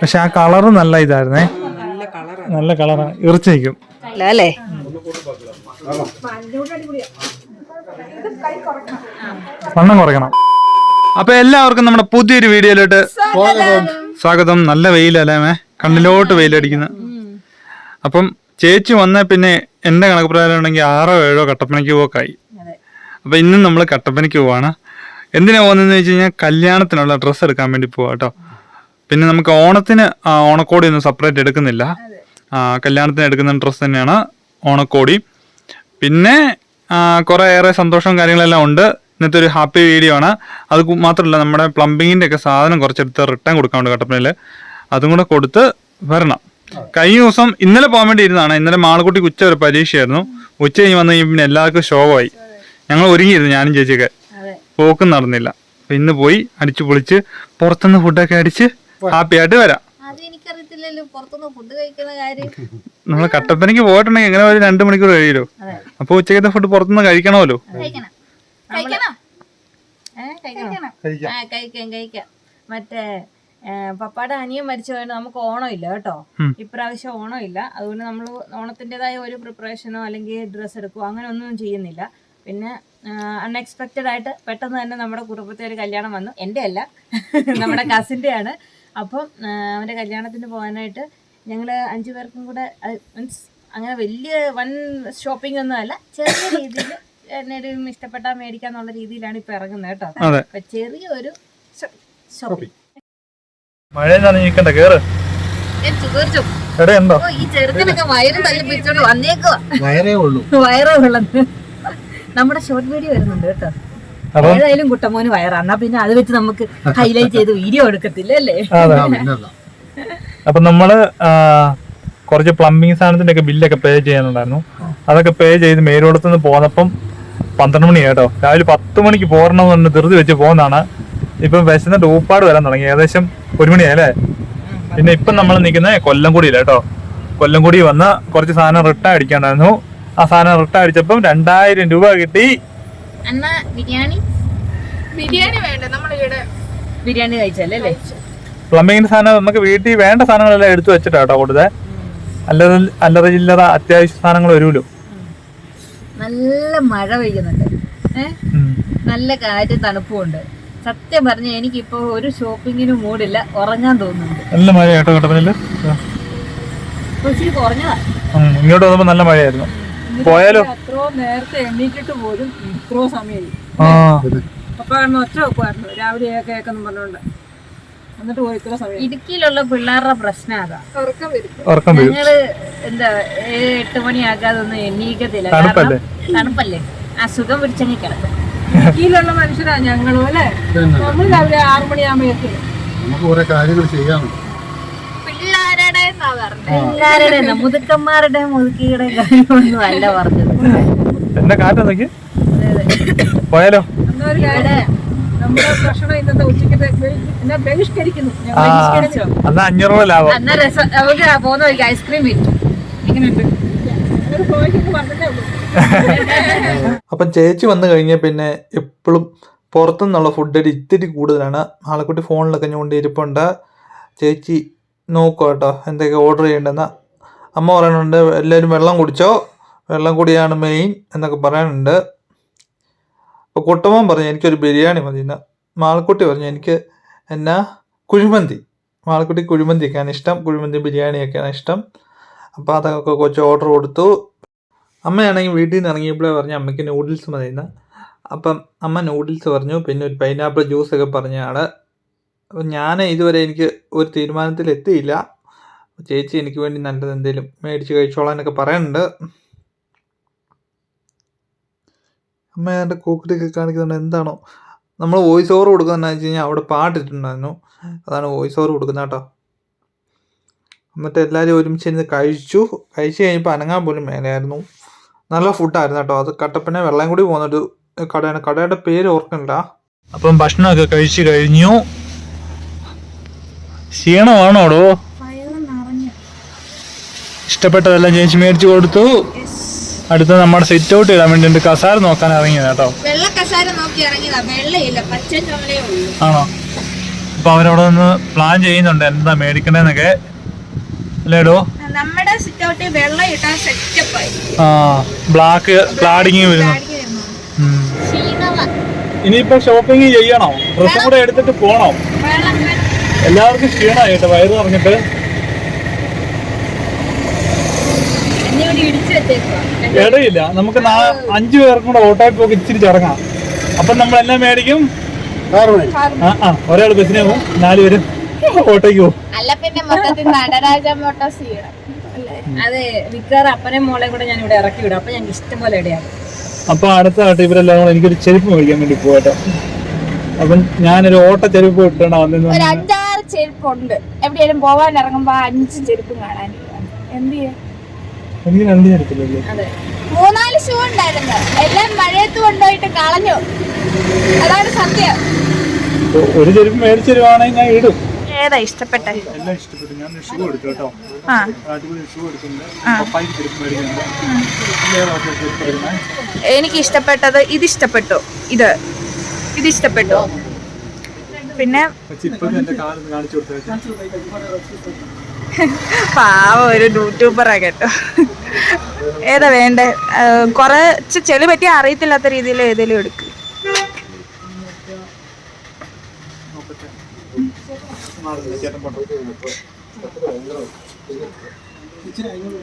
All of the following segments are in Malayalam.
പക്ഷെ ആ കളറ് നല്ല ഇതായിരുന്നേ, നല്ല കളറാണ്, ഇറച്ചി നിൽക്കും അല്ലേ. വണ്ണം കുറയ്ക്കണം. അപ്പൊ എല്ലാവർക്കും നമ്മുടെ പുതിയൊരു വീഡിയോയിലോട്ട് സ്വാഗതം. നല്ല വെയിലല്ലേ, കണ്ണിലോട്ട് വെയിലടിക്കുന്ന. അപ്പം ചേച്ചി വന്ന പിന്നെ എന്റെ കണക്ക് പ്രകാരം ഉണ്ടെങ്കിൽ 6 or 7 കട്ടപ്പനയ്ക്ക് പോക്കായി. അപ്പൊ ഇന്നും നമ്മൾ കട്ടപ്പനയ്ക്ക് പോവാണ്. എന്തിനാ പോകുന്നതെന്ന് വെച്ച് കഴിഞ്ഞാൽ കല്യാണത്തിനുള്ള ഡ്രസ്സ് എടുക്കാൻ വേണ്ടി പോവാ കേട്ടോ. പിന്നെ നമുക്ക് ഓണത്തിന് ഓണക്കോടി ഒന്നും സെപ്പറേറ്റ് എടുക്കുന്നില്ല, കല്യാണത്തിന് എടുക്കുന്ന ഡ്രസ്സ് തന്നെയാണ് ഓണക്കോടി. പിന്നെ കുറേയേറെ സന്തോഷവും കാര്യങ്ങളെല്ലാം ഉണ്ട്. ഇന്നത്തെ ഒരു ഹാപ്പി വീഡിയോ ആണ്. അത് മാത്രമല്ല, നമ്മുടെ പ്ലംബിങ്ങിൻ്റെ ഒക്കെ സാധനം കുറച്ചെടുത്ത് റിട്ടേൺ കൊടുക്കാനുണ്ട് കട്ടപ്പനയിൽ. അതും കൂടെ കൊടുത്ത് വരണം. കഴിഞ്ഞ ദിവസം ഇന്നലെ പോകാൻ വേണ്ടി ഇരുന്നതാണ്. ഇന്നലെ മാളക്കുട്ടിക്ക് ഉച്ച ഒരു പരീക്ഷയായിരുന്നു. ഉച്ച കഴിഞ്ഞ് വന്നു കഴിഞ്ഞാൽ പിന്നെ എല്ലാവർക്കും ശോകമായി. ഞങ്ങൾ ഒരുങ്ങിയിരുന്നു, ഞാനും ചേച്ചിയൊക്കെ. പോക്കും നടന്നില്ല. അപ്പം ഇന്ന് പോയി അടിച്ചു പൊളിച്ച് പുറത്തുനിന്ന് ഫുഡൊക്കെ അടിച്ച് ഹാപ്പി ആയിട്ട് വരാം. നമ്മൾ കട്ടപ്പനയ്ക്ക് പോയിട്ടുണ്ടെങ്കിൽ എങ്ങനെ ഒരു 2 മണിക്കൂർ കഴിയുമല്ലോ. അപ്പൊ ഉച്ചക്കത്തെ ഫുഡ് പുറത്തുനിന്ന് കഴിക്കണമല്ലോ. മറ്റേ പപ്പാടെ അനിയൻ മരിച്ചു പോയത് നമുക്ക് ഓണമില്ല കേട്ടോ. ഇപ്രാവശ്യം ഓണമില്ല. അതുകൊണ്ട് നമ്മൾ ഓണത്തിൻ്റെതായ ഒരു പ്രിപ്പറേഷനോ അല്ലെങ്കിൽ ഡ്രസ്സ് എടുക്കുകയോ അങ്ങനെ ഒന്നും ചെയ്യുന്നില്ല. പിന്നെ അൺഎക്സ്പെക്റ്റഡ് ആയിട്ട് പെട്ടെന്ന് തന്നെ നമ്മുടെ കുടുംബത്തിൽ ഒരു കല്യാണം വന്നു. എൻ്റെ അല്ല, നമ്മുടെ കസിൻ്റെ ആണ്. അപ്പം അവൻ്റെ കല്യാണത്തിന് പോകാനായിട്ട് ഞങ്ങൾ 5 പേർക്കും കൂടെ, മീൻസ് അങ്ങനെ വലിയ വൺ ഷോപ്പിംഗ് ഒന്നും അല്ല, ചെറിയ രീതിയിൽ എന്നേലും ഇഷ്ടപ്പെട്ടാൽ മേടിക്കാന്നുള്ള രീതിയിലാണ് ഇപ്പൊ ഇറങ്ങുന്നത് കേട്ടോ. അപ്പൊ ചെറിയൊരു ഷോപ്പിംഗ്. മഴ നനഞ്ഞിരിക്കണ്ട, കേറ്. ഈ ചെറുക്കനൊക്കെ വയറും തല്ലി പിടിച്ചോണ്ട് വന്നേക്കുവാ. വയറേ ഉള്ളത്. നമ്മുടെ ഷോർട്ട് വീഡിയോ വരുന്നുണ്ട് കേട്ടോ. ഏതായാലും കുട്ടമോന് വയറാ, എന്നാ പിന്നെ അത് വെച്ച് നമുക്ക് ഹൈലൈറ്റ് ചെയ്ത് വീഡിയോ എടുക്കത്തില്ല അല്ലേ. അപ്പൊ നമ്മള് കുറച്ച് പ്ലംബിംഗ് സാധനത്തിന്റെ ഒക്കെ ബില്ലൊക്കെ പേ ചെയ്യാനുണ്ടായിരുന്നു. അതൊക്കെ പേ ചെയ്ത് മേലോടത്തുനിന്ന് പോന്നപ്പം 12 മണി കേട്ടോ. രാവിലെ 10 മണിക്ക് പോരണമെന്ന് പറഞ്ഞ് ധൃതി വെച്ച് പോകുന്നതാണ്. ഇപ്പം വിശന്നിട്ട് ഊപ്പാട് വരാൻ തുടങ്ങി. ഏകദേശം 1 മണിയായല്ലേ. പിന്നെ ഇപ്പം നമ്മൾ നിൽക്കുന്നത് കൊല്ലംകുടിയില്ല കേട്ടോ. കൊല്ലംകുടി വന്ന് കുറച്ച് സാധനം റിട്ടേൺ അടിക്കാണ്ടായിരുന്നു. ആ സാധനം റിട്ടേൺ അടിച്ചപ്പം 2000 രൂപ കിട്ടി. ബിരിയാണി കഴിച്ചല്ലേ. പ്ലംബിങ്ങിന്റെ സാധനം നമുക്ക് വീട്ടിൽ വേണ്ട സാധനങ്ങളെല്ലാം എടുത്തു വെച്ചിട്ടാട്ടോ കൊടുത്തേ. അല്ലറ ചില്ലറ അത്യാവശ്യ സാധനങ്ങൾ വരുമല്ലോ. നല്ല മഴ പെയ്യുന്നുണ്ട്, നല്ല കാറ്റും തണുപ്പുണ്ട്. സത്യം പറഞ്ഞ എനിക്കിപ്പോ ഒരു ഷോപ്പിങ്ങിനും മൂടില്ല, ഉറങ്ങാൻ തോന്നുന്നുണ്ട്. നല്ല മഴ കേട്ടോ കട്ടപ്പനയില്. കുറഞ്ഞതാ. ഇങ്ങോട്ട് വന്നപ്പോ നല്ല മഴയായിരുന്നു. പോയാലോ അത്രോ നേരത്തെ എണ്ണീറ്റിട്ട് പോലും ഇത്രോ സമയം അപ്പൊ ഒറ്റ വെക്കുമായിരുന്നു രാവിലെ കേക്കെന്നും പറഞ്ഞോണ്ട്. എന്നിട്ട് പോയി ഇത്ര സമയം. ഇടുക്കിയിലുള്ള പിള്ളേരുടെ പ്രശ്നം അതാ, ഞങ്ങള് എന്താ 7-8 മണിയാക്കാതെ ഒന്നും എണ്ണീക്കത്തില്ല. തണുപ്പല്ലേ, അസുഖം പിടിച്ചങ്ങി കിടക്കും. ഇടുക്കിയിലുള്ള മനുഷ്യരാ ഞങ്ങളും അല്ലെ. നമ്മൾ രാവിലെ 6 മണിയാകുമ്പോ എത്തില്ല. നമുക്ക് കുറെ കാര്യങ്ങൾ ചെയ്യാനുണ്ട്. പിള്ളേരുടെ മുതുക്കന്മാരുടെ മുതുക്കിയുടെ കാര്യമൊന്നും അല്ല പറഞ്ഞത്. എന്നെ കാറ്റൊക്കെ പോയാലോ. നമ്മുടെ ഭക്ഷണം ഇന്നത്തെ ഉച്ചക്കത്തെ ബഹിഷ്കരിക്കുന്നു. നമുക്ക് പോകുന്ന വഴിക്ക് ഐസ്ക്രീം വിറ്റു. എങ്ങനെയുണ്ട്? അപ്പം ചേച്ചി വന്നു കഴിഞ്ഞാൽ പിന്നെ എപ്പോഴും പുറത്തുനിന്നുള്ള ഫുഡ് ഇത്തിരി കൂടുതലാണ്. ആളെക്കുട്ടി ഫോണിലൊക്കെ ഞോണ്ടിരിപ്പുണ്ട്. ചേച്ചി നോക്കുക കേട്ടോ എന്തൊക്കെ ഓർഡർ ചെയ്യേണ്ടെന്ന്. അമ്മ പറയുന്നുണ്ട് എല്ലാവരും വെള്ളം കുടിച്ചോ, വെള്ളം കുടിയാണ് മെയിൻ എന്നൊക്കെ പറയാനുണ്ട്. അപ്പോൾ കുട്ടമ്മൻ പറഞ്ഞു എനിക്കൊരു ബിരിയാണി മതി എന്ന്. മാളക്കുട്ടി പറഞ്ഞു എനിക്ക് കുഴിമന്തി. മാളക്കുട്ടി കുഴിമന്തിയൊക്കെയാണ് ഇഷ്ടം, കുഴിമന്തി ബിരിയാണിയൊക്കെയാണ് ഇഷ്ടം. അപ്പോൾ അതൊക്കെ കൊച്ചു ഓർഡർ കൊടുത്തു. അമ്മയാണെങ്കിൽ വീട്ടിൽ നിന്ന് ഇറങ്ങിയപ്പോഴേ പറഞ്ഞു അമ്മയ്ക്ക് നൂഡിൽസ് മതിയെന്ന്. അപ്പം അമ്മ നൂഡിൽസ് പറഞ്ഞു, പിന്നെ ഒരു പൈനാപ്പിൾ ജ്യൂസൊക്കെ പറഞ്ഞാണ്. അപ്പം ഞാൻ ഇതുവരെ എനിക്ക് ഒരു തീരുമാനത്തിൽ എത്തിയില്ല. ചേച്ചി എനിക്ക് വേണ്ടി നല്ലത് എന്തെങ്കിലും മേടിച്ച് കഴിച്ചോളാനൊക്കെ പറയുന്നുണ്ട്. അമ്മ എൻ്റെ കൂക്കറ്റൊക്കെ കാണിക്കുന്നുണ്ട്. എന്താണോ നമ്മൾ വോയിസ് ഓവർ കൊടുക്കുന്നതെന്ന് വെച്ച് കഴിഞ്ഞാൽ അവിടെ പാട്ടിട്ടുണ്ടായിരുന്നു, അതാണ് വോയിസ് ഓവർ കൊടുക്കുന്നത് കേട്ടോ. എന്നിട്ട് എല്ലാവരും ഒരുമിച്ചിരുന്ന് കഴിച്ചു കഴിഞ്ഞപ്പോൾ അനങ്ങാൻ പോലും മേലായിരുന്നു. നല്ല ഫുഡായിരുന്നു കേട്ടോ. അത് കട്ടപ്പന വെള്ളംകുടി പോകുന്നൊരു കടയാണ്, കടയുടെ പേര് ഓർക്കുന്നില്ല. അപ്പം ഭക്ഷണമൊക്കെ കഴിച്ചു കഴിഞ്ഞു. ക്ഷീണമാണോടോ? ഇഷ്ടപ്പെട്ടതെല്ലാം ചേച്ചി മേടിച്ചു കൊടുത്തു. അടുത്ത നമ്മുടെ സെറ്റ് ഔട്ട് ഇടാൻ വേണ്ടി കസാര നോക്കാൻ ഇറങ്ങിയത് കേട്ടോ. വെള്ള കസാര നോക്കി ഇറങ്ങിയതാ, വെള്ളയില്ല, പച്ച ചുമലേ ഉള്ളൂ. ആണോ? അപ്പൊ അവരവിടെ നിന്ന് പ്ലാൻ ചെയ്യുന്നുണ്ട് എന്താ മേടിക്കണേന്നൊക്കെ അല്ലേടോ. നമ്മുടെ സിറ്റ് ഔട്ടിൽ വെള്ളം ഇട്ടാൽ സെറ്റപ്പായി. ബ്ലാക്ക് ക്ലാഡിങ് വരുന്നു. ഇനിയിപ്പോ ഷോപ്പിംഗ് ചെയ്യണോ? ഡ്രസ്സും കൂടെ എടുത്തിട്ട് പോണോ? എല്ലാവർക്കും ക്ഷീണമായിട്ട് വയറ് പറഞ്ഞിട്ട്. ഇടയില്ല, നമുക്ക് 5 പേർക്കും കൂടെ ഓട്ടോയിൽ പോയി ഇച്ചിരി ചടങ്ങാം. അപ്പൊ നമ്മളെല്ലാം മേടിക്കും. ഒരാൾ ബസ്സിനെ പോകും, 4 പേരും ഓട്ടോയ്ക്ക് പോകും. അല്ല പിന്നെ മൊത്തത്തിൽ നടരാജ മോട്ടോഴ്സ് ചെയ്യണം. അതെ, വിക്കാർ അപ്പനെ മോളെ കൂടെ ഞാൻ ഇവിടെ ഇറക്കി വിടും. അപ്പൊ ഞങ്ങൾക്ക് ഇഷ്ടം പോലെ ഇടയാണ്. അപ്പൊ അടുത്തായിട്ട് ഇവരെല്ലാം കൂടെ എനിക്കൊരു ചെരുപ്പ് മേടിക്കാൻ വേണ്ടി പോകട്ടോ. അപ്പം ഞാനൊരു ഓട്ട ചെരുപ്പ് ഇട്ടണ വന്നു. ഒരു 5-6 ചെരുപ്പുണ്ട്. എവിടെയെങ്കിലും പോവാൻ ഇറങ്ങുമ്പോ 5 ചെരുപ്പും കാണാനില്ല. എന്ത് ചെയ്യാ? എനിക്ക് 2 ചെരുപ്പില്ലല്ലേ? 3-4 ഷൂ ഉണ്ടായിരുന്നു, എല്ലാം മഴയത്ത് കൊണ്ടുപോയിട്ട് കളഞ്ഞു. അതാണ് സത്യം. ഒരു ചെരുപ്പ് മേടിച്ചു തരുവാണെങ്കിൽ ഞാൻ ഇടും. ഏതാ ഇഷ്ടപ്പെട്ടെ? എല്ലാം ഇഷ്ടപ്പെട്ടു. ഞാൻ ഷൂ എടുത്തു കേട്ടോ. അടിപൊളി ഷൂ എടുക്കുന്നുണ്ട്. എനിക്ക് ഇഷ്ടപ്പെട്ടത് ഇത് ഇഷ്ടപ്പെട്ടു. ഇത് ഇഷ്ടപ്പെട്ടു. പിന്നെ പാവ ഒരു യൂട്യൂബറാ കേട്ടോ. ഏതാ വേണ്ടേ? കുറച്ച് ചെളി പറ്റി അറിയത്തില്ലാത്ത രീതിയിൽ ഏതെങ്കിലും എടുക്കും.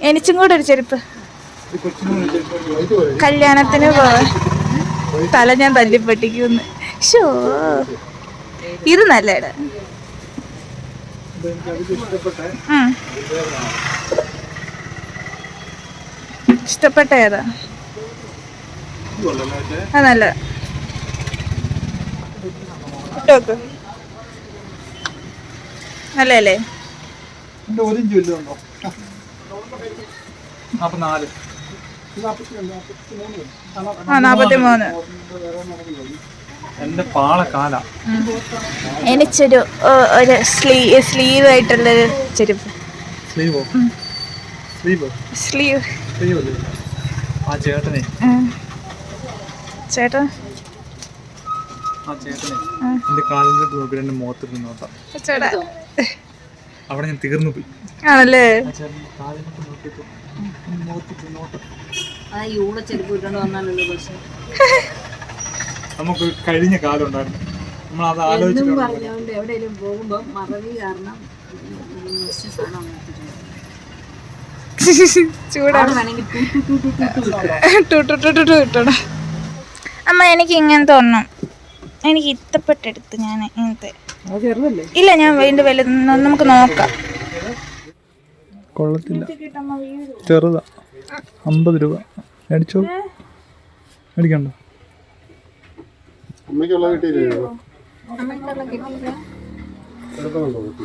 എനിച്ചും കൂടെ ഒരു ചെരുപ്പ്. കല്യാണത്തിന് പോവാൻ തല ഞാൻ തല്ലിപ്പൊട്ടിക്കുന്നു. ഷോ, ഇത് നല്ല ഇട. ഇഷ്ടപ്പെട്ട ഏതാ? നല്ല നല്ലല്ലേ? 43. എന്റെ പാളക്കാല. എനിക്കൊരു സ്ലീവ് ആയിട്ടുള്ളൊരു ചെരുപ്പ്. സ്ലീവ്. ആ ചേട്ടനെ ചേട്ടൻ എന്റെ കാലിലോട്ട് നോക്കി എന്റെ മുഖത്തിട്ട് നോട്ടാ. ചേട്ടാ അവിടെ ഞാൻ തീർന്നു പോയി. ആണല്ലേ? നമുക്ക് കഴിഞ്ഞ കാലം ഉണ്ടായിരുന്നു. നമ്മൾ അത് ആലോചിച്ചു എവിടെയെങ്കിലും പോകുമ്പോ മറവി കാരണം അമ്മ എനിക്ക് ഇങ്ങനത്തെ ഒന്നും എനിക്ക് ഇഷ്ടപ്പെട്ടെടുത്ത്. ഞാൻ ഇങ്ങനത്തെ ഇല്ല, ഞാൻ വീണ്ടും വലുത് നമുക്ക് നോക്കാം. കൊള്ളത്തില്ല, ചെറുതാ. 50 രൂപ. മേടിച്ചോ? മേടിക്കണ്ടോ?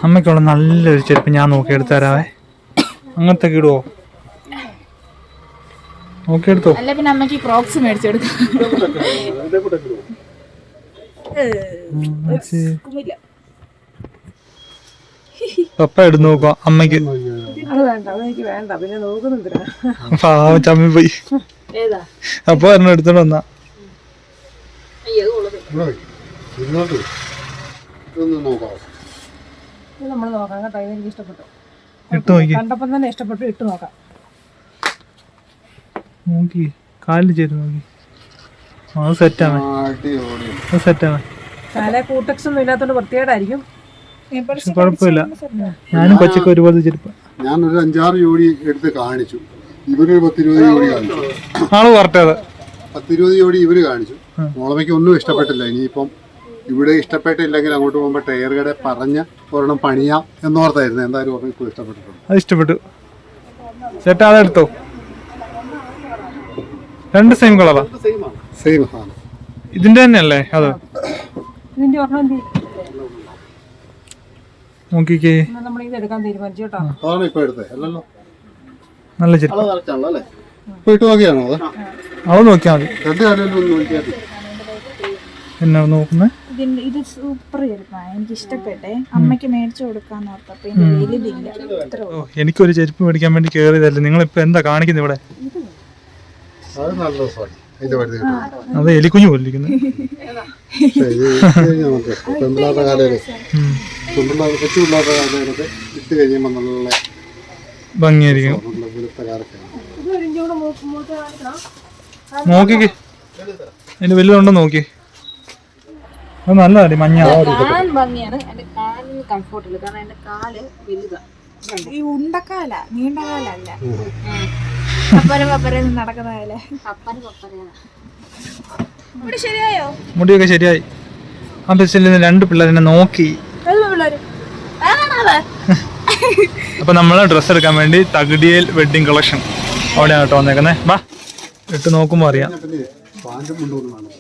അമ്മയ്ക്കുള്ള നല്ലൊരു ചെരുപ്പ് ഞാൻ നോക്കി എടുത്തു തരാവേ. അങ്ങനത്തെ ഇടുവോ? നോക്കിയെടുത്തോ. അല്ല പിന്നെ അമ്മക്ക് ക്രോക്സ് മേടിച്ചെടുക്കാം. പപ്പ എടുത്ത് നോക്കാം അമ്മയ്ക്ക്. പാവം ചമ്മി പോയി. അപ്പൊ ഒരെണ്ണം എടുത്തോണ്ട് വന്നാ. ഇട്ട് നോക്കി. കണ്ടപ്പം തന്നെ ഇഷ്ടപ്പെട്ടു. ഇട്ട് നോക്കാം. നോക്കി കാലിൽ ചേര് നോക്കി. അത് സെറ്റാവേ. അത് സെറ്റാവേ. കാല കൂട്ടക്സ് ഒന്നും ഇല്ലാത്തോണ്ട് വൃത്തികേടായിരിക്കും. കുഴപ്പമില്ല. ഞാനും കൊച്ചൊക്കെ ഒരുപാട് ചെരുപ്പ്. ഞാനൊരു 5-6 ജോഡി എടുത്ത് കാണിച്ചു. ഇവര് 10-20 ജോഡി കാണിച്ചു. ആള് പറഞ്ഞത് 10-20 ജോഡി ഇവര് കാണിച്ചു. മോളമ്മയ്ക്ക് ഒന്നും ഇഷ്ടപ്പെട്ടില്ല. ഇനിയിപ്പം ഇവിടെ ഇഷ്ടപ്പെട്ടില്ലെങ്കിൽ അങ്ങോട്ട് പോകുമ്പോൾ ടയർ കട പറഞ്ഞ് ഒരെണ്ണം പണിയാം എന്നോർത്തായിരുന്നു. എന്തായാലും ഓർമ്മ ഇഷ്ടപ്പെട്ടിട്ടുണ്ട്. അത് ഇഷ്ടപ്പെട്ടു. ചേട്ടാ അതെടുത്തോ. 2 സെയിം കളറാ. സെയിം സാധനം. ഇതിന്റെ തന്നെയല്ലേ അത്? ഇതിന്റെ ഒരെണ്ണം നോക്കിക്കേ. നമ്മളിത് എടുക്കാൻ തീരുമാനിച്ചു കേട്ടോ. അതാണ് ഇപ്പൊ എടുത്തത് അല്ലല്ലോ? നല്ല ചെരുപ്പ്. അല്ലേ? പോയിട്ട് നോക്കിയാണോ? അത് നോക്കിയാ മതി. 2 കാലം നോക്കിയാൽ മതി. എന്നാ നോക്കുന്നേ? ഇത് സൂപ്പർ ചെരുപ്പാണ്, എനിക്ക് ഇഷ്ടപ്പെട്ടെ. അമ്മയ്ക്ക് മേടിച്ചു കൊടുക്കാന്ന് ഓർത്തപ്പോ ഇതിന്റെ വലുതില്ല. എനിക്കൊരു ചെരുപ്പ് മേടിക്കാൻ വേണ്ടി കേറിയതല്ലേ. നിങ്ങളിപ്പോ എന്താ കാണിക്കുന്നത് ഇവിടെ? അത് നല്ല രസമായി. അതിന്റെ പരിധി കിട്ടും. അത് എലിക്കുഞ്ഞു പോലിരിക്കുന്നത്. പക്ഷേ ഇത് ഇട്ട് കഴിഞ്ഞാൽ നമുക്ക് പെൺപിള്ളാരുടെ കാലയില് കൊച്ചു പിള്ളാരുടെ കാലയിലൊക്കെ ഇട്ട് കഴിയുമ്പോൾ നല്ല ഭംഗിയായിരിക്കും. നല്ല വെളുത്ത കാലൊക്കെയാണ്. നോക്കിക്ക് അതിന്റെ വലുതുണ്ടോ നോക്കി. അത് നല്ലതല്ലേ മഞ്ഞ. കാണാൻ ഭംഗിയാണ്, എന്റെ കാലിന് കംഫോർട്ടില്ല, കാരണം എന്റെ കാല് വലുതാ. ഈ ഉണ്ടക്കാല നീണ്ട കാലല്ല, പപ്പരം നടക്കുന്ന കാല. ഇവിടെ ശരിയായോ? മുടിയൊക്കെ ശരിയായി. ആ ബസ്സിൽ നിന്ന് 2 പിള്ളേരെ നോക്കി. അപ്പൊ നമ്മള് ഡ്രസ്സ് എടുക്കാൻ വേണ്ടി തകടിയേൽ വെഡിങ് കളക്ഷൻ അവിടെയാണ് കേട്ടോ വന്നേക്കുന്നേ. വാ ഇട്ട് നോക്കുമ്പോ അറിയാം. പിന്നെ പാൻറ്റും മുണ്ടൊന്നും വേണം.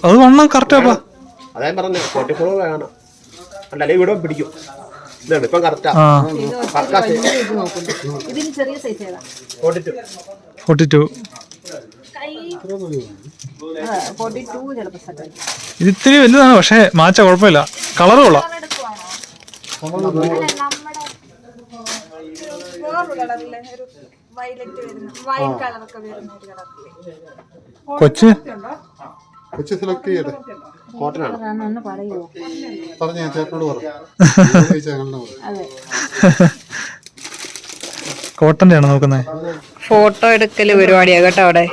അത് വണ്ണം കറക്റ്റാ. അതേ പറഞ്ഞു 44 വേണം, അല്ലേ ഇവിടെ പിടിക്കും. ഇപ്പം കറക്റ്റാ. ഇതിന് ചെറിയ സൈസ് ഏതാ? 42. 42 ചിലപ്പോ സെറ്റ്. ഇത് ഇത്തിരി വലുതാണ്, പക്ഷെ മാച്ച കുഴപ്പമില്ല. കളറ് കൊള്ളാം. കൊച്ച് സെലക്ട് ചെയ്യട്ടെ. കോട്ടനാണ്. ഒന്ന് പറയുമോ? പറഞ്ഞ ഞാൻ ചേട്ടനോട് പറഞ്ഞു. അതെ, കോട്ടന്റെ ആണ് നോക്കുന്നത്. ഫോട്ടോ എടുക്കല് പരിപാടിയാ കേട്ടോ. അവിടെ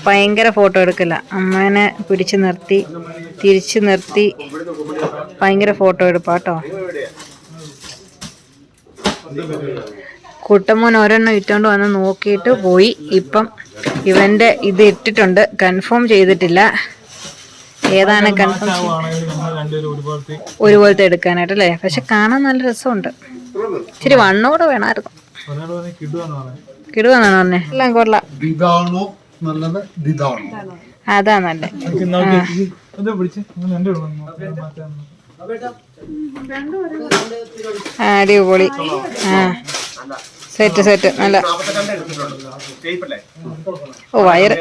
ഭയങ്കര ഫോട്ടോ എടുക്കല. അമ്മേനെ പിടിച്ചു നിർത്തി തിരിച്ചു നിർത്തി ഭയങ്കര ഫോട്ടോ എടുപ്പാട്ടോ. കുട്ടമ്മോൻ ഒരെണ്ണം ഇട്ടോണ്ട് വന്ന് നോക്കിയിട്ട് പോയി. ഇപ്പം ഇവന്റെ ഇത് ഇട്ടിട്ടുണ്ട്, കൺഫേം ചെയ്തിട്ടില്ല ഏതാണ് കൺഫേം ഒരുപോലത്തെ എടുക്കാനായിട്ടല്ലേ. പക്ഷെ കാണാൻ നല്ല രസമുണ്ട്. ഇച്ചിരി വണ്ണോടെ വേണമായിരുന്നു. കിടുവാന്നാണ് പറഞ്ഞേ. എല്ലാം കൊള്ളാം. അതാ നല്ല അടിപൊളി. സെറ്റ് നല്ല. ഓ വയറ്,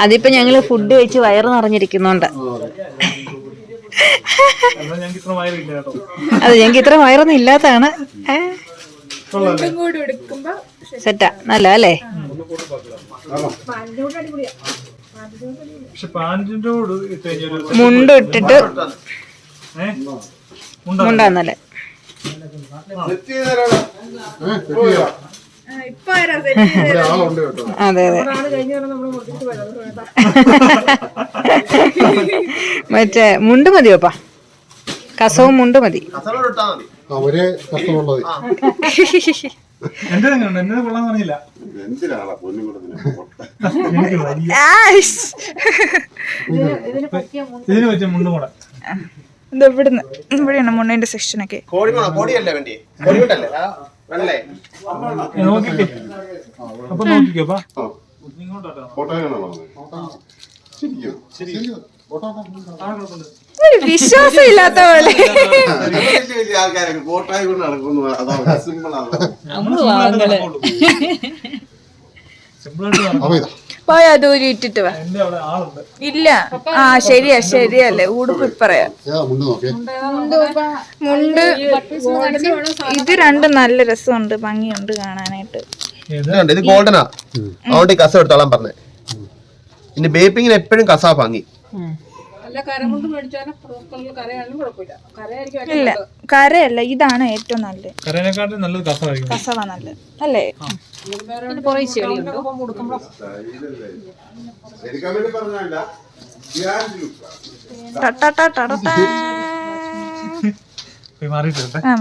അതിപ്പോ ഞങ്ങള് ഫുഡ് കഴിച്ച് വയറ് നിറഞ്ഞിരിക്കുന്നുണ്ട്. അത് ഞങ്ങക്ക് ഇത്ര വയറൊന്നും ഇല്ലാത്തതാണ്. സെറ്റാ, നല്ല അല്ലേ. മുണ്ട് ഇട്ടിട്ട് മുണ്ടാന്നല്ലേ. അതെ മറ്റേ മുണ്ട് മതിയോപ്പാ, കസവും മുണ്ട് മതി. ഇവിടെയാണ് മുണ്ടിന്റെ സെക്ഷനൊക്കെ. വിശ്വാസം ഇല്ലാത്ത പോലെ. പോയാ ദൂരം ഇട്ടിട്ട് വാ. ഇല്ല, ആ ശരിയല്ലേ. ഉടുപ്പ് ഇപ്പറയാ. മുണ്ട് ഇത് രണ്ടും നല്ല രസമുണ്ട്, ഭംഗിയുണ്ട് കാണാനായിട്ട്. ഇത് ഗോൾഡനാ, അതുകൊണ്ട് കസ എടുത്തോളാൻ പറഞ്ഞേ. ഇനി ബേപ്പിങ്ങിന് എപ്പോഴും കസാ ഭംഗി. ഇല്ല കരയല്ല, ഇതാണ് ഏറ്റവും നല്ലത്. കസവാ നല്ല അല്ലേ.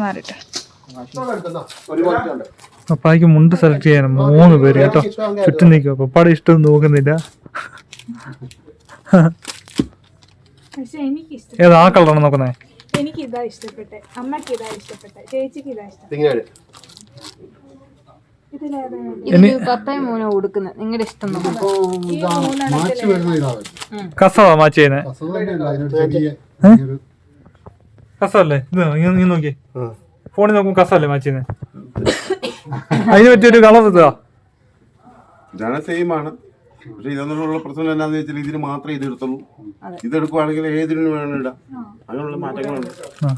മാറിട്ടെ. പപ്പായ്ക്ക് മുണ്ട് സെലക്ട് ചെയ്യാൻ 3 പേര് കേട്ടോ ചുറ്റും നിൽക്കുക. പപ്പാടെ ഇഷ്ടം നോക്കുന്നില്ല. ഏതാ ആ കളറാണ് നോക്കുന്നേ? എനിക്ക് ഇതാ ഇഷ്ടപ്പെട്ടെ, അമ്മക്ക് ഇതാ ഇഷ്ടപ്പെട്ടെ, ചേച്ചിക്ക് ഇതാ ഇഷ്ടപ്പെട്ടെ. പപ്പായ മോനോ കൊടുക്കുന്നത് നിങ്ങളുടെ ഇഷ്ടം. കസവാ മാച്ച് ചെയ്യുന്നേ. കസല്ലേ ഇത്? നീ നോക്കി ഫോണിൽ നോക്കുമ്പോ കസല്ലേ മാച്ച് ചെയ്യുന്നേ. അതിന് പറ്റിയൊരു കളർ ഇതാ. ഇതാണ് സെയിം ആണ്. പക്ഷെ ഇതൊന്നുള്ള പ്രശ്നം എന്താണെന്ന് വെച്ചാൽ ഇതിന് മാത്രമേ ഇത് എടുത്തുള്ളൂ. ഇതെടുക്കുവാണെങ്കിൽ ഏതിനും വേണം ഇടാം. അങ്ങനെയുള്ള മാറ്റങ്ങളുണ്ട്. ആ.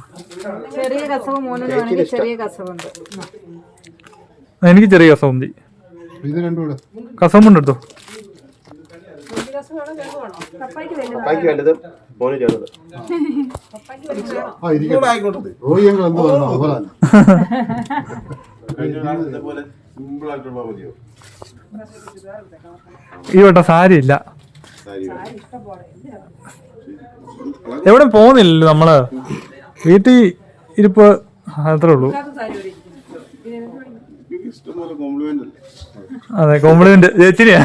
ചെറിയ കസവ് മോനാണെങ്കിൽ ചെറിയ കസവുണ്ട്. എനിക്ക് ചെറിയ കസവുന്തി. ഇത് രണ്ടും കൂടെ കസവുണ്ട് എടുത്തോ. പപ്പായ്ക്ക് വലുത് മോന് ചെറുത്. ആ ഇരിക്കട്ടെ. റോയി ഞങ്ങൾ എന്ത് പറഞ്ഞു അതുപോലെ തന്നെ. ഇതേപോലെ സിമ്പിൾ ആയിട്ടുള്ള മതിയോ? ഈ വട്ടം സാരി ഇല്ല. സാരി എവിടെ പോകുന്നില്ലല്ലോ നമ്മള്. വീട്ടിൽ ഇരിപ്പ് അത്രേ ഉള്ളൂ. ഇഷ്ടംപോലെ കോംപ്ലിമെന്റ് അല്ലേ? അതെ, കോംപ്ലിമെന്റ് ചേച്ചിനെയാ.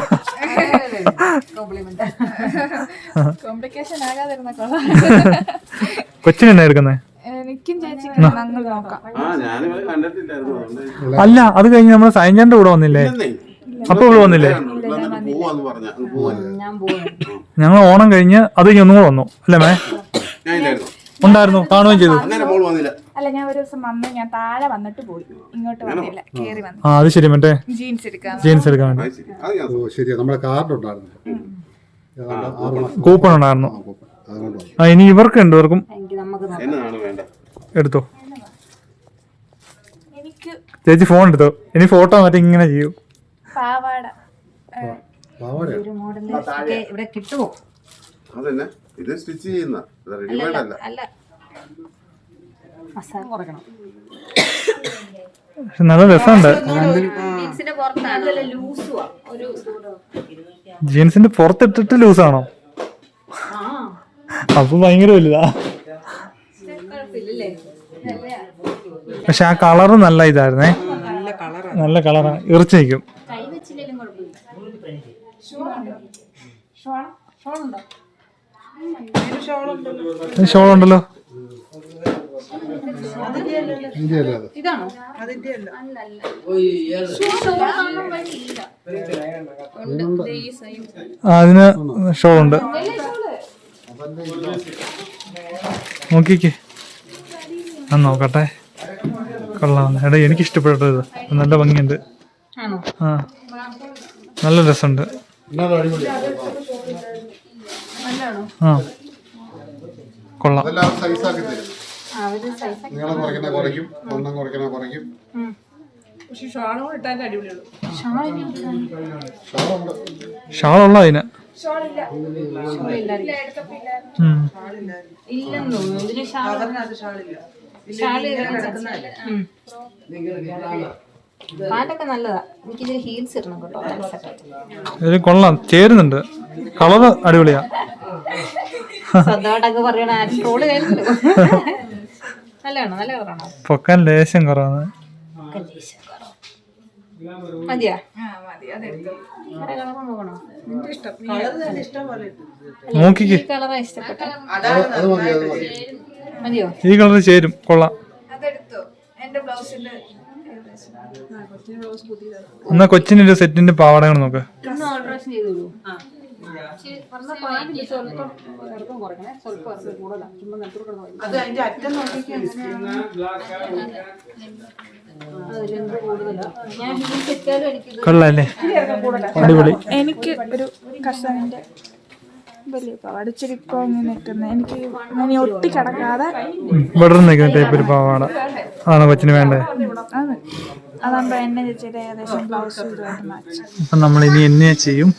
കോംപ്ലിക്കേഷൻ ആകാതിരുന്ന കൊള്ളാം. കൊച്ചിനെന്നാ എടുക്കുന്നേ? എനിക്കും ചേച്ചിക്കും ഞങ്ങൾ നോക്കാം. ഞാനിവരെ കണ്ടിട്ടില്ലായിരുന്നു. അതുകൊണ്ട് അല്ല, അത് കഴിഞ്ഞ് നമ്മള് സൈൻജാന്റെ കൂടെ വന്നില്ലേ? അപ്പൊ ഇവിടെ വന്നില്ലേ? പോവാന്ന് പറഞ്ഞ പോവാല്ലേ? ഞാൻ പോകുന്നു. ഞങ്ങൾ ഓണം കഴിഞ്ഞ് അത് കഴിഞ്ഞ് ഒന്നും കൂടെ വന്നു അല്ലേ മേ? ഞാൻ ഇല്ലായിരുന്നു. ഉണ്ടായിരുന്നു, കാണുകയും ചെയ്തു. അന്നേരം മോൾ വന്നില്ല. അല്ല, ഞാൻ ഒരു ദിവസം വന്നു, ഞാൻ താഴെ വന്നിട്ട് പോയി, ഇങ്ങോട്ട് വന്നില്ല, കേറി വന്നു ആ അത് ശരി, മറ്റേ ജീൻസ് എടുക്കാൻ. ജീൻസ് എടുക്കാൻ വേണ്ടി. അത് ശരി. അത് ഞാൻ ഓ ശരിയാ, നമ്മുടെ കാർഡ് ഉണ്ടായിരുന്നു. ഏതാണ്ട് 6 മാസം കൂപ്പൺ ഉണ്ടായിരുന്നു. അതുകൊണ്ട് വന്നു. ആ ഇനി ഇവർക്ക് ഉണ്ട്, ഇവർക്കും എനിക്ക് നമുക്ക് നോക്കാം. എന്നതാണ് വേണ്ടത്? എടുത്തോ. എനിക്ക് ചേച്ചി ഫോൺ എടുത്തോ. ഇനി ഫോട്ടോ മറ്റേ ഇങ്ങനെ ചെയ്യൂ. പാവാട പാവാടയാ. ഒരു മോഡല് ഒക്കെ ഇവിടെ കിട്ടുമോ? അതന്നെ, ഇത് സ്റ്റിച്ച് ചെയ്യുന്ന റെഡിമെയ്ഡ് അല്ല. അല്ല, മസാല കുറയ്ക്കണം. പക്ഷെ നല്ല രസമുണ്ട്. ജീൻസിന്റെ പുറത്താണ് ലൂസുവാ. ഒരു ജീൻസിന്റെ പുറത്തിട്ടിട്ട് ലൂസാണോ? അപ്പൊ ഭയങ്കര വലുതാ. കുഴപ്പമില്ലല്ലേ? പക്ഷെ ആ കളറ് നല്ല ഇതായിരുന്നേ. നല്ല കളറാണ്, ഇറച്ചു നിൽക്കും. കൈ വെച്ചില്ലേലും കുഴപ്പമില്ല. ഷോൾ ഉണ്ടല്ലോ. ഇതിന്റെ അല്ലേ അത്? ഇതാണോ? ആ അതിന് ഷോൾ ഉണ്ട്. നോക്കിക്കേ, ആ നോക്കട്ടെ. കൊള്ളാം. എടാ എനിക്ക് ഇഷ്ടപ്പെട്ടത്, നല്ല ഭംഗിയുണ്ട്. ആണോ? ആ നല്ല രസമുണ്ട്. എന്നാലും അടിപൊളിയാ. ആ കൊള്ളാം. അതെല്ലാം സൈസാക്കി തരും. അവര് സൈസ് നീളം കുറയ്ക്കണ കുറയ്ക്കും, വണ്ണം കുറയ്ക്കണ കുറയ്ക്കും. ഷാളുണ്ട്. ഇല്ലെന്ന് അതിന് തോന്നുന്നു. ഇതിന് പാട്ടൊക്കെ നല്ലതാ. എനിക്കിതിന് ഹീൽസ് ഇടണം കേട്ടോ. ഇതിന് കൊള്ളാം, ചേരുന്നുണ്ട്. കളറ് അടിപൊളിയാ. സ്വന്തമായിട്ടൊക്കെ പറയണ ആരും ട്രോള് കഴിഞ്ഞു. നല്ലതാണോ? നല്ല കളറാണോ? പൊക്കാൻ ലേശം കുറവാണ്. മതിയാ? വേറെ കളർ നോക്കണോ? നോക്കിക്കേ, ഈ കളറാ ഇഷ്ടപ്പെട്ട. അത് മതി, അത് മതി. മതിയോ? ഈ കളറ് ചേരും, കൊള്ളാം. അതെടുത്തു. എന്റെ ബ്ലൗസിന്റെ എന്നാ കൊച്ചിനൊരു സെറ്റിന്റെ പാവാടകൾ നോക്ക്. ഇന്ന് ഓൾട്രേഷൻ ചെയ്തോളൂ. സ്വല്പം ഇറക്കം കുറയ്ക്കണേ. സ്വല്പം ഇറക്കം കൂടുതലാ. ചുമ്മാ നെട്ടൂർ കിടന്നു പോയി. കൂടുതലാ. ഞാൻ ഹീൽസ് ഇട്ടാലും എനിക്കിത് കൊള്ളാല്ലേ? അടിപൊളി. എനിക്ക് ഒരു കർഷകന്റെ വലിയ പാവാട, ഇച്ചിരി ഇപ്പൊ ഇങ്ങനെ നിൽക്കുന്നത്, എനിക്ക് ഇങ്ങനെ ഒട്ടി കിടക്കാതെ ഇവിടെ നിൽക്കുന്ന ടൈപ്പ് ഒരു പാവാട ആണോ കൊച്ചിന് വേണ്ടേ? അതാകുമ്പോ എന്നെ ചേച്ചിയുടെ ഏകദേശം ബ്ലൗസ് ഇതുമായിട്ട് മാച്ച്. അപ്പം നമ്മൾ ഇനി എന്നെ ചെയ്യും.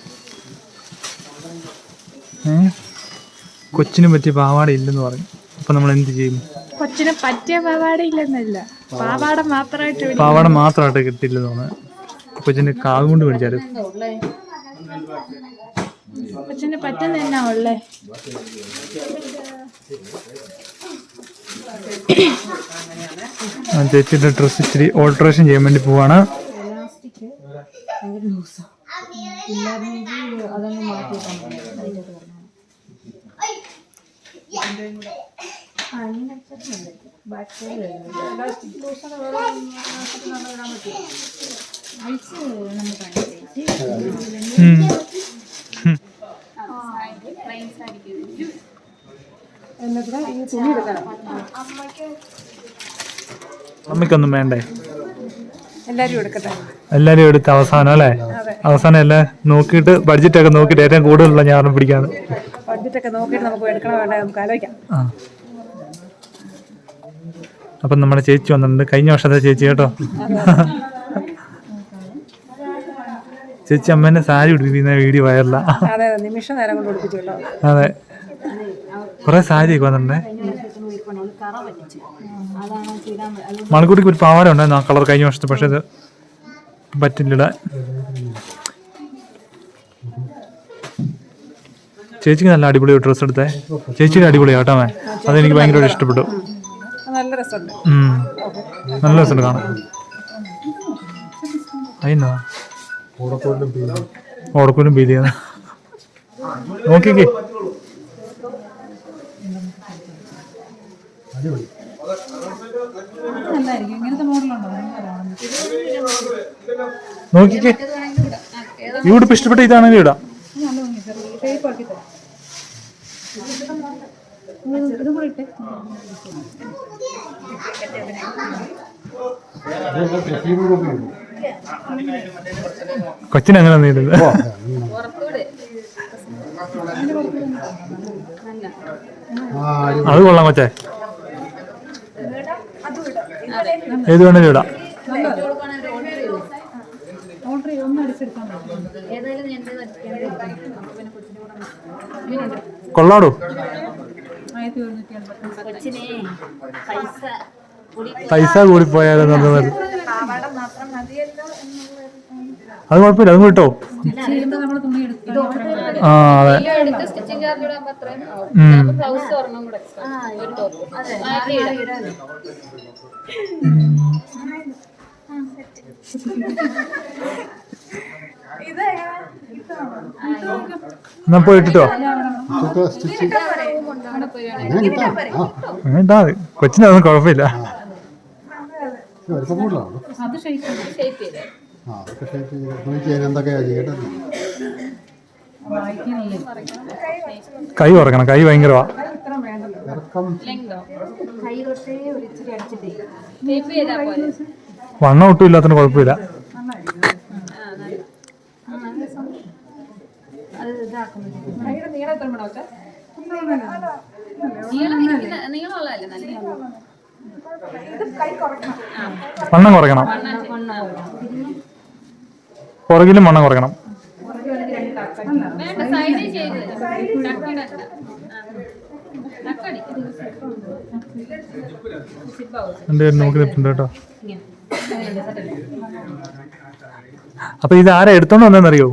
കൊച്ചിന് പറ്റിയ പാവാട ഇല്ലെന്ന് പറയും. അപ്പം നമ്മൾ എന്ത് ചെയ്യും? കൊച്ചിന് പറ്റിയ പാവാട ഇല്ലെന്നല്ല, പാവാട മാത്രമായിട്ട് പാവാട മാത്രമായിട്ട് കിട്ടില്ലെന്ന് തോന്നുന്നു. കൊച്ചിന്റെ കാവ് കൊണ്ട് മേടിച്ചാലും കൊച്ചിന് പറ്റുന്ന എന്നാ ഉള്ളേ. ചേച്ചിയുടെ ഡ്രസ്സ് ഇച്ചിരി ഓൾട്രേഷൻ ചെയ്യാൻ വേണ്ടി പോവാണ്. അതൊന്ന് മാറ്റി അമ്മയ്ക്കൊന്നും വേണ്ടേ? എല്ലാരും എടുക്കട്ടെ. എല്ലാരും എടുത്ത് അവസാനം അല്ലേ? അവസാനം എല്ലാം നോക്കിയിട്ട് ബഡ്ജറ്റൊക്കെ നോക്കിയിട്ട് ഏറ്റവും കൂടുതലുള്ള ഞാൻ പിടിക്കാണ്. ബഡ്ജറ്റൊക്കെ നോക്കിയിട്ട് നമുക്ക് എടുക്കണ വേണ്ട നമുക്ക് ആലോചിക്കാം. ആ അപ്പം നമ്മുടെ ചേച്ചി വന്നിട്ടുണ്ട്, കഴിഞ്ഞ വർഷത്തെ ചേച്ചി കേട്ടോ. ചേച്ചി അമ്മേനെ സാരി ഉടുപ്പിക്കുന്ന വീഡിയോ വയറില്ല. അതെ നിമിഷ നേരം കൊണ്ട് ഉടുപ്പിച്ചു കേട്ടോ. അതെ, കുറെ സാരിയൊക്കെ വന്നിട്ടുണ്ടേ. മണിക്കൂട്ടിക്ക് ഒരു പാവാട ഉണ്ടായിരുന്നു ആ കളർ കഴിഞ്ഞ വർഷത്തെ, പക്ഷെ അത് പറ്റില്ല. ചേച്ചിക്ക് നല്ല അടിപൊളി ഡ്രസ്സ് എടുത്തേ. ചേച്ചിയുടെ അടിപൊളിയാട്ടോ മേ, അതെനിക്ക് ഭയങ്കരമായിട്ട് ഇഷ്ടപ്പെട്ടു. നല്ല രസമുണ്ട്. നല്ല രസമുണ്ട് കാണാൻ. അതിനാ ഓടക്കൂലും പീലിയാണ്. നോക്കിക്കേ, നോക്കിക്കേ. ഈ ഉടുപ്പ് ഇഷ്ടപ്പെട്ട ഇതാണെങ്കിൽ ഇടാം. കൊച്ചിനങ്ങനെ നീടുന്നത് അത് കൊള്ളാം കൊച്ചേ. ഏത് വേണേലും ഇടാം. കൊള്ളാടോ. പൈസ കൂടിപ്പോയാലും നല്ലത്. അത് കുഴപ്പമില്ല, അതും കിട്ടോ. ആ അതെ. എന്നാ പോയി ഇട്ടോ. ഇട്ടാ മതി, കൊച്ചിനതൊന്നും കുഴപ്പമില്ല. കൈ കുറക്കണം, കൈ ഭയങ്കരവാ. വണ്ണം ഒട്ടും ഇല്ലാത്തതിന് കുഴപ്പമില്ല. വണ്ണം കുറയ്ക്കണം, പുറകിലും വണ്ണം കുറയ്ക്കണം. എന്റെ നോക്കി നിൽപ്പുണ്ട് കേട്ടോ. അപ്പൊ ഇത് ആരാ എടുത്തോണ്ട് വന്നറിയോ?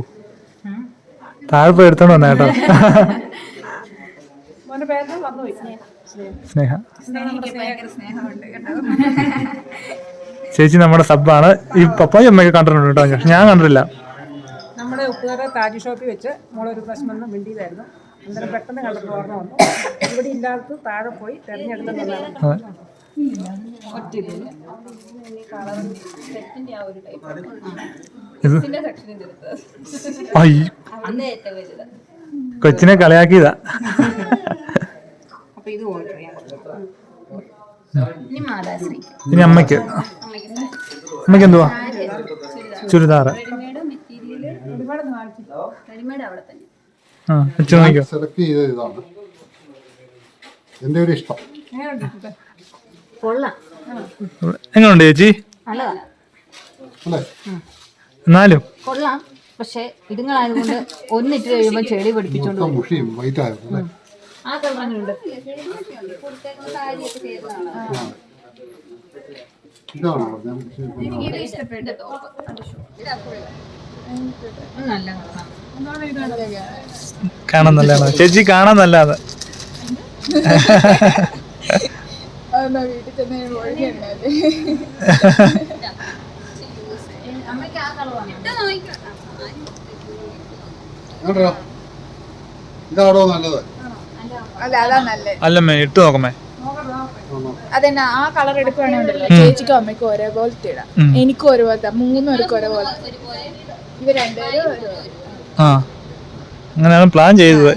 താഴെ പോയി എടുത്തോണ്ട് വന്ന കേട്ടോ. സ്നേഹ ചേച്ചി നമ്മുടെ സബ്ബാണ്. ഈ പപ്പായും അമ്മയൊക്കെ കണ്ടിട്ടുണ്ട് കേട്ടോ, ഞാൻ കണ്ടിട്ടില്ല. നമ്മുടെ ഉപ്പുകര താജ് ഷോപ്പിൽ വെച്ച് മോളൊരു പ്രശ്നം വന്ന് മിണ്ടിയിലായിരുന്നു. അന്നേരം പെട്ടെന്ന് കണ്ടപ്പോൾ ഓർമ്മ വന്നു. ഇവിടെ ഇല്ലാത്ത താഴെ പോയി തെരഞ്ഞെടുത്തതാണ്. കൊച്ചിനെ കളിയാക്കിയതാ. ഇനി അമ്മയ്ക്ക് എന്തുവാ? ചുരിദാറ്. സെലക്ട് ചെയ്ത ഇതാണ് എന്റെ ഒരു ഇഷ്ടം. എങ്ങനെയുണ്ട് ചേച്ചി? എന്നാലും കൊള്ളാം, പക്ഷെ ഇതുങ്ങളായതുകൊണ്ട് ഒന്നിട്ട് കഴിയുമ്പോ ചെടി പിടിപ്പിച്ചോണ്ട് മുഷിയും വൈറ്റ് ആയിരുന്നു. ആ കളറുണ്ട്. ഇതാണോ കാണാൻ നല്ലതാണ് ചേച്ചി, കാണാൻ നല്ലതാണ്. ഇതാണോ നല്ലത്? അല്ല അതാ നല്ലത്. അല്ലമ്മേ ഇട്ട് നോക്കമ്മേ. അതെന്നാ ആ കളർ എടുക്കുവാണെന്നുണ്ടല്ലോ ചേച്ചിക്കും അമ്മയ്ക്കും ഒരേപോലത്തെ ഇടാം, എനിക്കും ഒരുപോലത്തെ, 3 പേർക്കും ഒരേപോലത്തെ. ഇവർ രണ്ടുപേരും ആ അങ്ങനെയാണ് പ്ലാൻ ചെയ്തത്.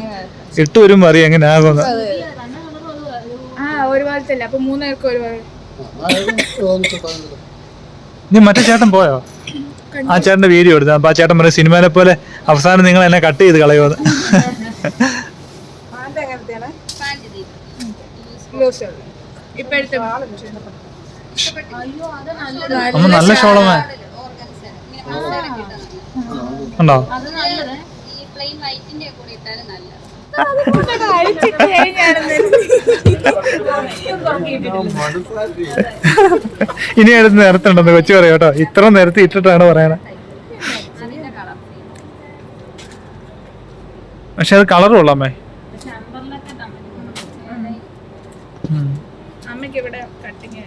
ഇട്ട് വരുമ്പോ അറിയാം എങ്ങനെ ആകുമെന്ന്. ആ ഒരുപോലത്തെ അല്ല, അപ്പൊ 3 പേർക്കും ഒരുപോലെ. നീ മറ്റേ ചേട്ടൻ പോയോ? ആ ചേട്ടന്റെ വീഡിയോ എടുത്തു. അപ്പൊ ആ ചേട്ടൻ പറയും സിനിമയിലെ പോലെ അവസാനം നിങ്ങൾ എന്നെ കട്ട് ചെയ്ത് കളയുമെന്ന്. ഇപ്പോഴത്തെ അമ്മ നല്ല ഷോളമേ ഉണ്ടോ? ഇനി എടുത്ത് നേരത്തുണ്ടെന്ന് കൊച്ചു പറയാം കേട്ടോ. ഇത്ര നേരത്തെ ഇട്ടിട്ടാണ് പറയണേ. പക്ഷെ അത് കളർ കൊള്ളാമേ. അമ്മയ്ക്ക് ഇവിടെ കട്ടിങ്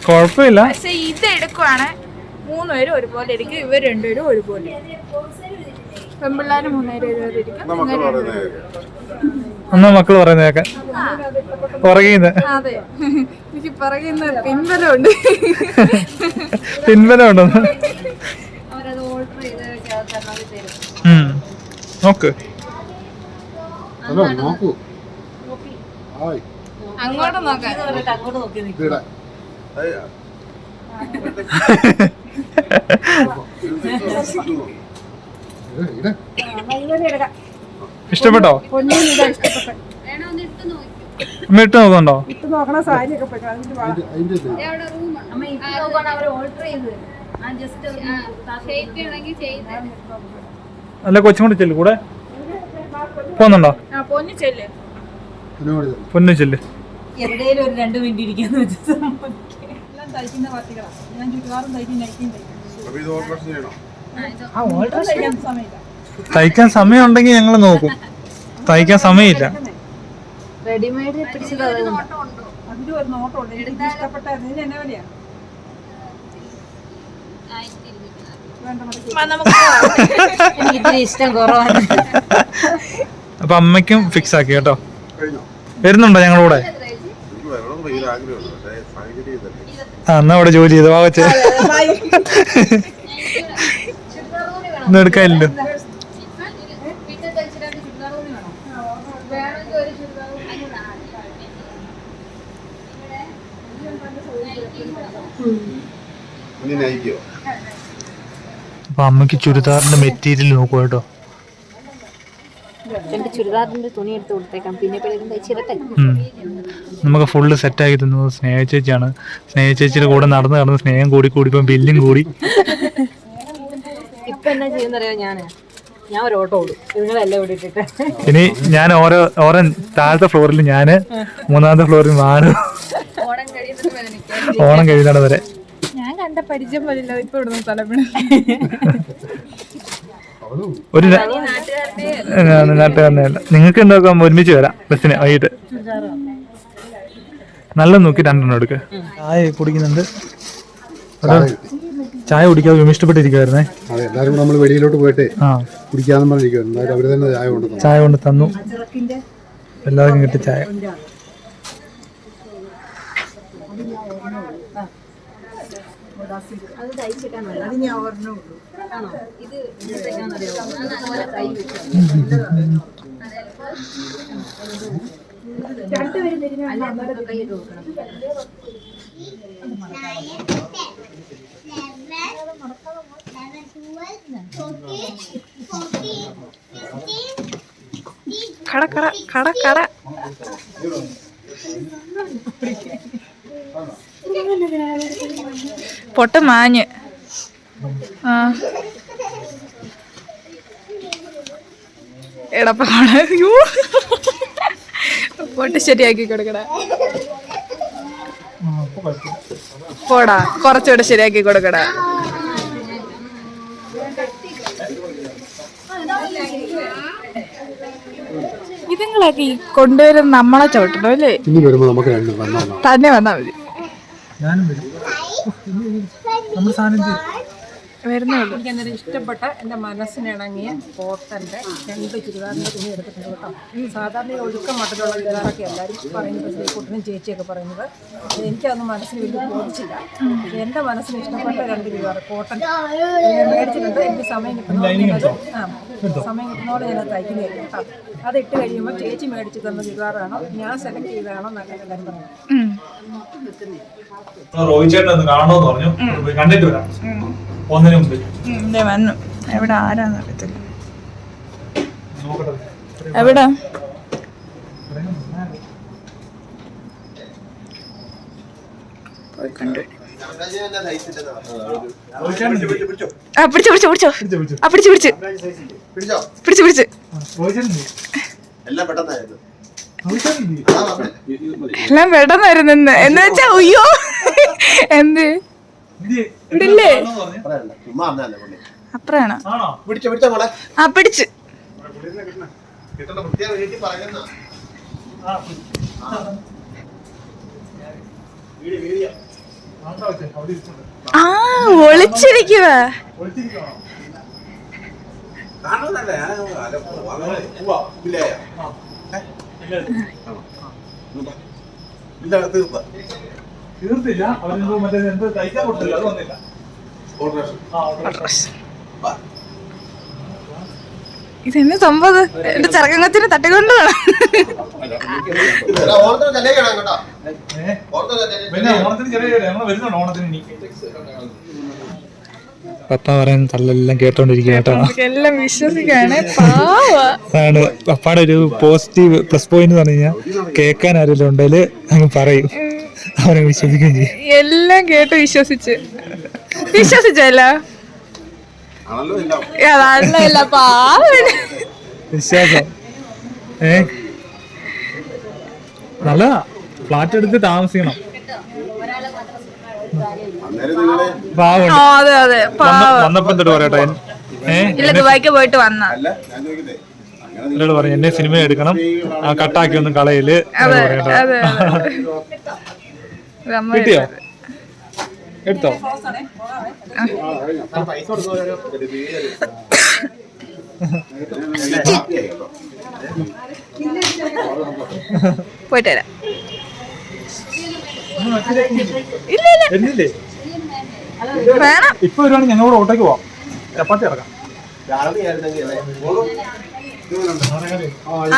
കൊഴപ്പില്ല. പക്ഷെ ഇത് എടുക്കുവാണ് 3 പേരും ഒരുപോലെ ഇരിക്കും, ഇവർ 2 പേരും ഒരുപോലെ. പെൺപിള്ളേര് 3 പേരും ഒരുപോലെ ഇരിക്കും. എന്നാ മക്കള് പറയുന്നതൊക്കെ പുറകീന്ന്. അതെ, എനിക്ക് പറയുന്ന പിൻബലമുണ്ട്. പിൻബലമുണ്ടെന്ന് അവരത് ഓൾട്ടർ ചെയ്ത് തരും. നോക്ക്. ഹലോ നോക്കൂ. ഹായ്. അങ്ങോട്ട് നോക്കാൻ അങ്ങോട്ട് നോക്കി നിൽക്കും. ഇവിടെ ഇഷ്ടപ്പെട്ടോ? അമ്മ ഇട്ട് നോക്കുന്നുണ്ടോ? അതിന്റെ ഇത്. അമ്മ ഇപ്പൊ നോക്കുവാണ് അവർ ഓൾട്ടർ ചെയ്ത് തരും. ആ ജസ്റ്റ് അല്ല കൊച്ചും കൂടി ചെല്ലു കൂടെ പോന്നുണ്ടോ? പൊന്നു ചെല്ല്. ഇതിനോട് ഇത്. പൊന്നു ചെല്ല്. എവിടെയും ഒരു 2 മിനിറ്റ് ഇരിക്കാന്ന് വെച്ചാൽ എല്ലാം തയ്ക്കുന്ന പാർട്ടികളാണ്. ഞാൻ ചുരിദാറും തയ്ക്കും, നൈറ്റിയും തയ്ക്കും. അപ്പൊ ഇത് ഓൾട്രേഷൻ ചെയ്യണോ? ഓൾട്ടർ തയ്ക്കാൻ സമയമില്ല. തയ്ക്കാൻ സമയം ഉണ്ടെങ്കിൽ ഞങ്ങൾ നോക്കും. തയ്ക്കാൻ സമയമില്ല. റെഡിമെയ്ഡ് പിടിച്ചത് അതിലും ഒരു നോട്ടമുണ്ട്. എനിക്ക് ഇഷ്ടപ്പെട്ട ഇതിന് എന്നെ വിലയാണ്. എനിക്ക് ഇത്തിരി ഇഷ്ടം കുറവാണ്. അപ്പൊ അമ്മയ്ക്കും ഫിക്സ് ആക്കി കേട്ടോ. കഴിഞ്ഞോ? വരുന്നുണ്ടോ ഞങ്ങളുടെ കൂടെ? എനിക്ക് വരണമെന്ന് ഭയങ്കര ആഗ്രഹമുണ്ട്. പക്ഷേ സാഹചര്യം ഇതല്ലേ. എന്നാ അവിടെ ജോലി ചെയ്ത് വാവച്ചേ ഒന്നും എടുക്കാനില്ലല്ലോ. ഇനി നയിക്കോ? അപ്പൊ അമ്മയ്ക്ക് ചുരിദാറിന്റെ മെറ്റീരിയൽ നോക്കൂ കേട്ടോ. എന്റെ ചുരിദാറിന്റെ തുണി എടുത്ത് കൊടുത്തേക്കാം, പിന്നെ തയ്ച്ചിരട്ടെ. നമുക്ക് ഫുള്ള് സെറ്റാക്കി തന്നത് സ്നേഹ ചേച്ചിയാണ്. സ്നേഹ ചേച്ചിയുടെ കൂടെ നടന്ന് നടന്ന് സ്നേഹം കൂടി കൂടി ഇപ്പം ബില്ലും കൂടി. ഇപ്പൊ എന്നാ ചെയ്യുന്നറിയോ, ഞാൻ ഒരു ഓട്ടോ ഓടും നിങ്ങളെല്ലാം ഇവിടെ ഇട്ടിട്ട്. ഇനി ഞാൻ ഓരോ താഴത്തെ ഫ്ലോറിൽ ഞാന്, 3ാമത്തെ ഫ്ലോറിൽ നാണ്. ഓണം കഴിയുന്നത് വരെ ഞാൻ കണ്ട പരിചയം പോലില്ല ഇപ്പൊ ഇവിടുന്ന് തലമുറ. ഒരു നാട്ടുകാരനെയല്ല. നിങ്ങൾക്ക് എന്താക്കാം ഒരുമിച്ച് വരാം ബസ്സിന് വൈകിട്ട്. നല്ല നോക്കി 2 എടുക്ക. ചായ കുടിക്കുന്നുണ്ട്. ചായ കുടിക്കാതെ വിമിഷ്ടപ്പെട്ടിരിക്കുവായിരുന്നേ. അതെ, എല്ലാവരും നമ്മൾ വെളിയിലോട്ട് പോയിട്ട് കുടിക്കാന്ന് പറഞ്ഞിരിക്കുവായിരുന്നു. എന്നാലും അവര് തന്നെ ചായ കൊണ്ട് തന്നു. എല്ലാവർക്കും കിട്ടി ചായ. അത് തയ്ച്ചിട്ടാണ് അത് ഞാൻ ഒരെണ്ണം ആണോ ഇത് തയ്ക്കാന്നറിയോ? കൈ വെച്ചു കൈ ഇട്ട് കൊടുക്കണം. കട കട കട കട പൊട്ട മാഞ്ഞ്. എടപ്പാണ് പൊട്ട് ശരിയാക്കി കൊടുക്കട. പോടാ, കുറച്ചുകൂടെ ശരിയാക്കി കൊടുക്കട. ഇതുങ്ങളൊക്കെ ഈ കൊണ്ടുവരുന്ന നമ്മളെ ചവിട്ടണം അല്ലേ? ഇനി വരുമ്പോ നമുക്ക് തന്നെ വന്നാ മതി. വരുന്നുള്ളൂ. എനിക്ക് അന്നേരം ഇഷ്ടപ്പെട്ട എൻ്റെ മനസ്സിനിണങ്ങിയ കോട്ടൻ്റെ 2 ചുരിദാറിൻ്റെ തുണി എടുത്തിട്ടുണ്ട് കേട്ടോ. സാധാരണ ഈ ഒഴുക്കം മട്ടിലുള്ള ചുരിദാറൊക്കെ എല്ലാവരും പറയുന്നത്, ശ്രീകുട്ടനും ചേച്ചിയൊക്കെ പറയുന്നത്. എനിക്കതൊന്നും മനസ്സിന് വലിയ ബോധിച്ചില്ല. എൻ്റെ മനസ്സിന് ഇഷ്ടപ്പെട്ട 2 ചുരിദാർ കോട്ടൺ ഞാൻ മേടിച്ചിട്ടുണ്ട്. എനിക്ക് സമയം കിട്ടുന്നതോടെ ഞാനത് തയ്ക്കുന്നതായിരുന്നു കേട്ടോ. അത് ഇട്ട് കഴിയുമ്പോൾ ചേച്ചി മേടിച്ച് തന്ന ചുരിദാറാണോ ഞാൻ സെലക്ട് ചെയ്തതാണോ നല്ല കാര്യം പറഞ്ഞു. റോഹിത് ചേട്ടൻ ഒന്ന് കാണണമെന്ന് പറഞ്ഞു. കണ്ടിട്ട് വരാം ഒന്നിനു മുമ്പ്. വന്നു. എവിടെ ആരാന്ന് അറിയത്തില്ല. എവിടെ എല്ലാം പെട്ടെന്നായിരുന്നു. എല്ലാം പെട്ടെന്നായിരുന്നു എന്ന് വെച്ചാ അയ്യോ എന്ത് ഇവിടില്ലേ ചുമ്മാ അന്നല്ലേ പുള്ളി. അപ്പഴാണോ പിടിച്ചോ പിടിച്ചോ മോളെ. ആ പിടിച്ച് കിട്ടേണ്ട വൃത്തിയാണ് വീട്ടിൽ പറയുന്ന. ആ ഒളിച്ചിരിക്കുക. തീർത്തില്ല. അവരെന്തോ മറ്റേ എന്തോ തയ്ക്കാൻ കൊടുത്തില്ല, അത് വന്നില്ല. ഇതെന്നെ സംഭവം എന്റെ ചെറുക്കങ്ങത്തിന് തട്ടിക്കൊണ്ട് വേണം. പിന്നെ ഓണത്തിന് ചെറിയ ഞങ്ങൾ വരുന്നുണ്ട് ഓണത്തിന്. ഇനി പപ്പ പറയുന്ന തള്ളെല്ലാം കേട്ടോണ്ടിരിക്കുക കേട്ടോ. എല്ലാം വിശ്വസിക്കാണ്. പാവാണ് പപ്പാടെ ഒരു പോസിറ്റീവ് പ്ലസ് പോയിന്റ് പറഞ്ഞു കഴിഞ്ഞാൽ കേൾക്കാൻ ആരെങ്കിലും ഉണ്ടെങ്കിൽ അങ്ങ് പറയും, അവരെ വിശ്വസിക്കുകയും ചെയ്യും. എല്ലാം കേട്ട് വിശ്വസിച്ചല്ലോ. അതല്ല പാവാണ് വിശ്വാസം. നല്ലതാ, ഫ്ലാറ്റ് എടുത്ത് താമസിക്കണം. അതെ അതെ വന്നപ്പോ എന്തൊട്ട് പറയട്ടെ, ഇല്ല ദുബായിക്ക് പോയിട്ട് വന്ന എന്നോട് പറഞ്ഞു എന്നെ സിനിമ എടുക്കണം, ആ കട്ടാക്കി ഒന്നും കളയില്. കിട്ടിയോ? എടുത്തോ? പോയിട്ട് വരാം. എന്നില്ലേ വേണം. ഇപ്പൊ വരുവാണെങ്കിൽ ഞങ്ങളോട് ഓട്ടോക്ക് പോവാം, ചപ്പാത്തി ഇറക്കാം.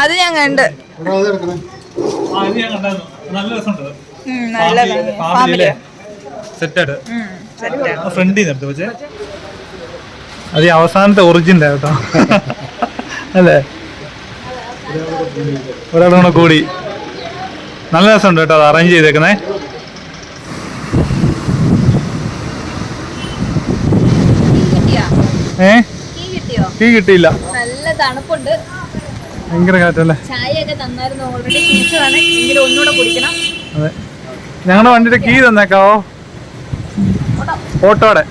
അത് ഞാൻ കണ്ട് നല്ല രസമുണ്ട്. ഫാമിലി സെറ്റായിട്ട് ഫ്രണ്ടിൽ നിന്ന് വെച്ചേ. അത് ഈ അവസാനത്തെ ഒറിജിൻ്റെ കേട്ടോ അല്ലേ? ഒരാളും കൂടെ കൂടി നല്ല രസമുണ്ട് കേട്ടോ, അത് അറേഞ്ച് ചെയ്തേക്കുന്നേ. ടീ കിട്ടിയില്ല, നല്ല തണുപ്പുണ്ട്, ഭയങ്കര കാറ്റല്ലേ. ചായയൊക്കെ തന്നായിരുന്നു ഓൾറെഡി, കുടിച്ചതാണ്, എങ്കിലും ഒന്നുകൂടെ കുടിക്കണം. അതെ, ഞങ്ങളുടെ വണ്ടിയുടെ കീ തന്നേക്കാവോ? ഓട്ടോടെ.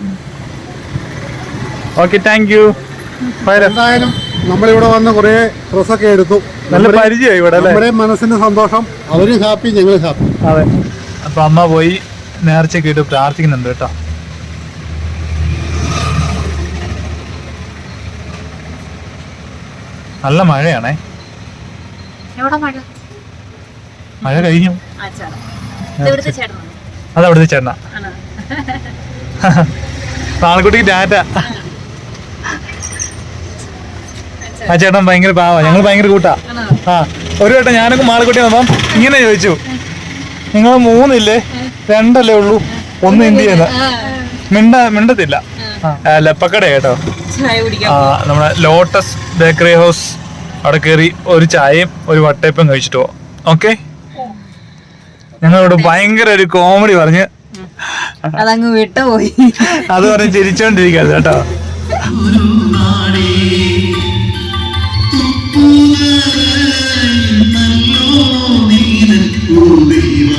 Okay, thank you. എന്തായാലും നമ്മളിവിടെ വന്ന് കുറേ ഡ്രസ്സൊക്കെ എടുത്തു. നല്ല പരിചയമായി ഇവിടെ അല്ലേ? നമ്മുടെ മനസ്സിന് സന്തോഷം, അവരും ഹാപ്പി, ഞങ്ങളും ഹാപ്പി. അതെ, അപ്പൊ അമ്മ പോയി നേർച്ചയൊക്കെ ഇട്ട് പ്രാർത്ഥിക്കുന്നുണ്ട് കേട്ടോ. നല്ല മഴയാണേ. മഴ കഴിഞ്ഞു. അതവിടുത്തെ ചേട്ടനാ. നാളെക്കുട്ടിക്ക് ടാറ്റ. ആ ചേട്ടൻ ഭയങ്കര പാവാ, ഞങ്ങൾ ഭയങ്കര കൂട്ടാ. ആ, ഒരു വട്ടം ഞാനൊക്കെ മാളക്കുട്ടി വന്നപ്പം ഇങ്ങനെ ചോദിച്ചു, നിങ്ങൾ 3 ഇല്ലേ, 2 അല്ലേ ഉള്ളൂ, 1 ഇന്ത്യന്ന്. മിണ്ടത്തില്ല. ലെപ്പക്കട കേട്ടോ. നമ്മുടെ ലോട്ടസ് ബേക്കറി ഹൗസ്, അവിടെ കയറി ഒരു ചായയും ഒരു വട്ടയപ്പം കഴിച്ചിട്ട് പോവാം. ഓക്കെ, ഞങ്ങളിവിടെ ഭയങ്കര ഒരു കോമഡി പറഞ്ഞ് അതങ്ങ് വിട്ടുപോയി. അത് പറഞ്ഞ് ചിരിച്ചോണ്ടിരിക്കരുത് കേട്ടോ. ദൈവ